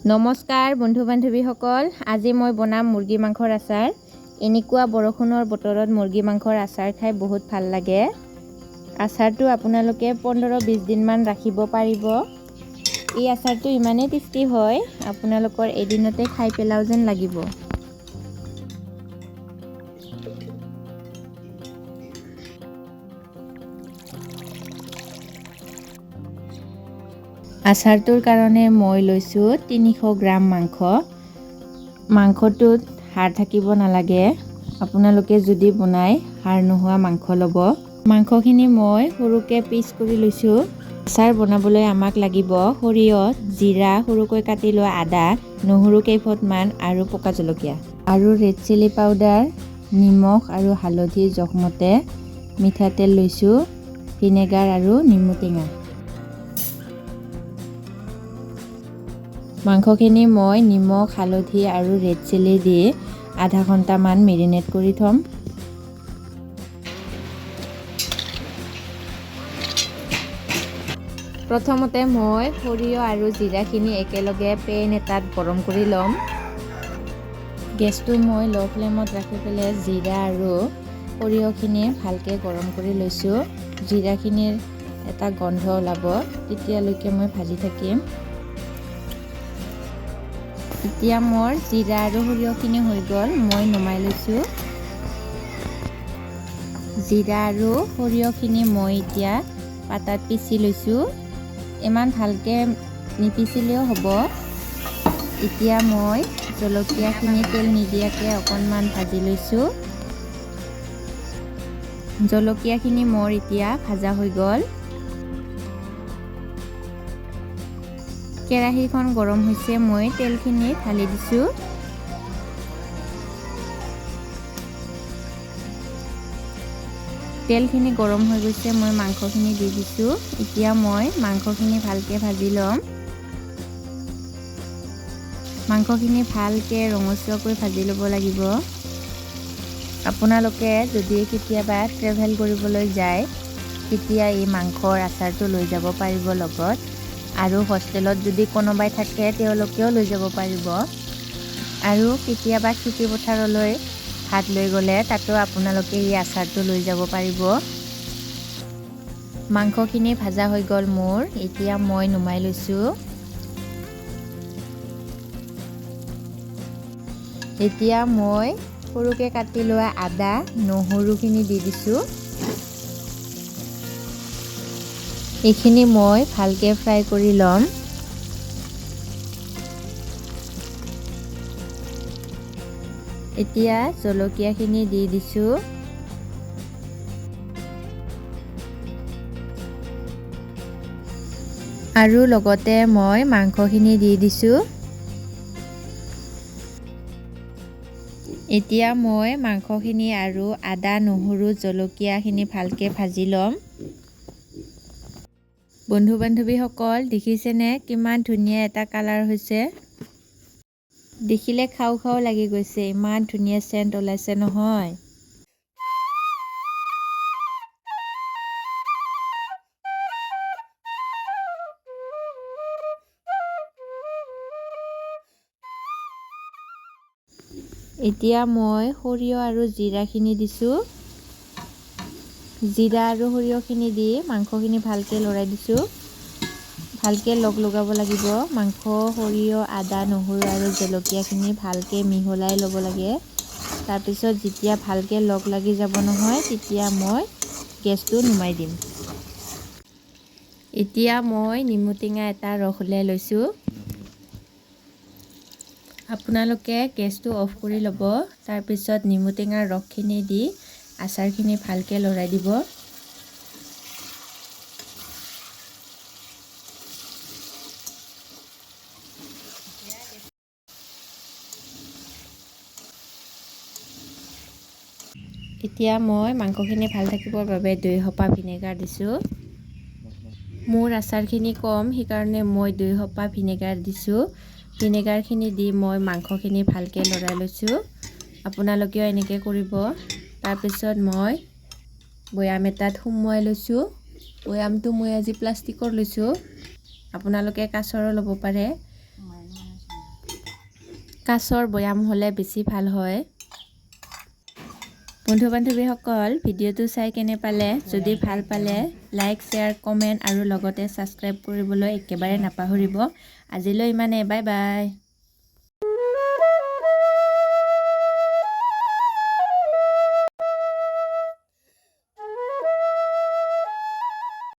নমস্কাৰ বন্ধু বান্ধৱীসকল, আজি মই বনাম মুৰ্গী মাংসৰ আচাৰ। এনেকুৱা বৰষুণৰ বতৰত মুৰ্গী মাংসৰ আচাৰ খাই বহুত ভাল লাগে। আচাৰটো আপোনালোকে 15-20 দিনমান ৰাখিব পাৰিব। এই আচাৰটো ইমানেই টেষ্টি হয়, আপোনালোকৰ এদিনতে খাই পেলাও যেন লাগিব। আচাৰটোৰ কাৰণে মই লৈছোঁ 300 গ্ৰাম মাংস। মাংসটোত হাড় থাকিব নালাগে। আপোনালোকে যদি বনাই হাড় নোহোৱা মাংস ল'ব। মাংসখিনি মই সৰুকৈ পিচ কৰি লৈছোঁ। আচাৰ বনাবলৈ আমাক লাগিব সৰিয়হ, জিৰা, সৰুকৈ কাটি লোৱা আদা, নহৰু কেইফুটমান আৰু পকা জলকীয়া আৰু ৰেড চিলি পাউডাৰ, নিমখ আৰু হালধি জোখমতে, মিঠাতেল লৈছোঁ, ভিনেগাৰ আৰু নেমু টেঙা। মাংসখিনি মই নিমখ, হালধি আৰু ৰেড চিলি দি আধা ঘণ্টামান মেৰিনেট কৰি থ'ম। প্ৰথমতে মই সৰিয়হ আৰু জিৰাখিনি একেলগে পেন এটাত গৰম কৰি ল'ম। গেছটো মই ল' ফ্লেমত ৰাখি পেলাই জিৰা আৰু সৰিয়হখিনি ভালকৈ গৰম কৰি লৈছোঁ। জিৰাখিনিৰ এটা গন্ধ ওলাব, তেতিয়ালৈকে মই ভাজি থাকিম। এতিয়া মোৰ জিৰা আৰু সৰিয়হখিনি হৈ গ'ল, মই নমাই লৈছোঁ। জিৰা আৰু সৰিয়হখিনি মই এতিয়া পাতাত পিচি লৈছোঁ। ইমান ভালকৈ নিপিচিলেও হ'ব। এতিয়া মই জলকীয়াখিনি তেল নিদিয়াকৈ অকণমান ভাজি লৈছোঁ। জলকীয়াখিনি মোৰ এতিয়া ভাজা হৈ গ'ল। কেৰাহীখন গৰম হৈছে, মই তেলখিনি ঢালি দিছোঁ। তেলখিনি গৰম হৈ গৈছে, মই মাংসখিনি দি দিছোঁ। এতিয়া মই মাংসখিনি ভালকৈ ভাজি ল'ম। মাংসখিনি ভালকৈ ৰঙচুৱাকৈ ভাজি ল'ব লাগিব। আপোনালোকে যদি কেতিয়াবা ট্ৰেভেল কৰিবলৈ যায়, তেতিয়া এই মাংসৰ আচাৰটো লৈ যাব পাৰিব লগত। আৰু হোষ্টেলত যদি কোনোবাই থাকে, তেওঁলোকেও লৈ যাব পাৰিব। আৰু কেতিয়াবা খেতি পথাৰলৈ ভাত লৈ গ'লে তাতো আপোনালোকে এই আচাৰটো লৈ যাব পাৰিব। মাংসখিনি ভাজা হৈ গ'ল মোৰ, এতিয়া মই নমাই লৈছোঁ। এতিয়া মই সৰুকৈ কাটি লোৱা আদা, নহৰুখিনি দি দিছোঁ। এইখিনি মই ভালকৈ ফ্ৰাই কৰি ল'ম। এতিয়া জলকীয়াখিনি দি দিছোঁ। আৰু লগতে মই মাংসখিনি দি দিছোঁ। এতিয়া মই মাংসখিনি আৰু আদা, নহৰু, জলকীয়াখিনি ভালকৈ ভাজি ল'ম। বন্ধু বান্ধৱীসকল, দেখিছেনে কিমান ধুনীয়া এটা কালাৰ হৈছে? দেখিলে খাওঁ খাওঁ লাগি গৈছে, ইমান ধুনীয়া চেণ্ট ওলাইছে নহয়। এতিয়া মই সৰিয়হ আৰু জিৰাখিনি দিছোঁ। জিৰা আৰু সৰিয়হখিনি দি মাংসখিনি ভালকৈ লৰাই দিছোঁ। ভালকৈ লগাব লাগিব। মাংস, সৰিয়হ, আদা, নহৰু আৰু জলকীয়াখিনি ভালকৈ মিহলাই ল'ব লাগে। তাৰপিছত যেতিয়া ভালকৈ লগ লাগি যাব নহয়, তেতিয়া মই গেছটো নুমাই দিম। এতিয়া মই নেমু টেঙা এটা ৰস উলিয়াই লৈছোঁ। আপোনালোকে গেছটো অফ কৰি ল'ব। তাৰপিছত নেমু টেঙাৰ ৰসখিনি দি আচাৰখিনি ভালকৈ লৰাই দিব। এতিয়া মই মাংসখিনি ভাল থাকিবৰ বাবে 2 সোপা ভিনেগাৰ দিছোঁ। মোৰ আচাৰখিনি কম, সেইকাৰণে মই 2 সোপা ভিনেগাৰ দিছোঁ। ভিনেগাৰখিনি দি মই মাংসখিনি ভালকৈ লৰাই লৈছোঁ। আপোনালোকেও এনেকৈ কৰিব। তাৰপিছত মই বৈয়াম এটাত সুমুৱাই লৈছোঁ। বৈয়ামটো মই আজি প্লাষ্টিকৰ লৈছোঁ। আপোনালোকে কাঁচৰো ল'ব পাৰে। কাঁচৰ বৈয়াম হ'লে বেছি ভাল হয়। বন্ধু বান্ধৱীসকল ভিডিঅ'টো চাই কেনে পালে? যদি ভাল পালে লাইক, শ্বেয়াৰ, কমেণ্ট আৰু লগতে ছাবস্ক্ৰাইব কৰিবলৈ একেবাৰে নাপাহৰিব। আজিলৈ ইমানে, বাই বাই।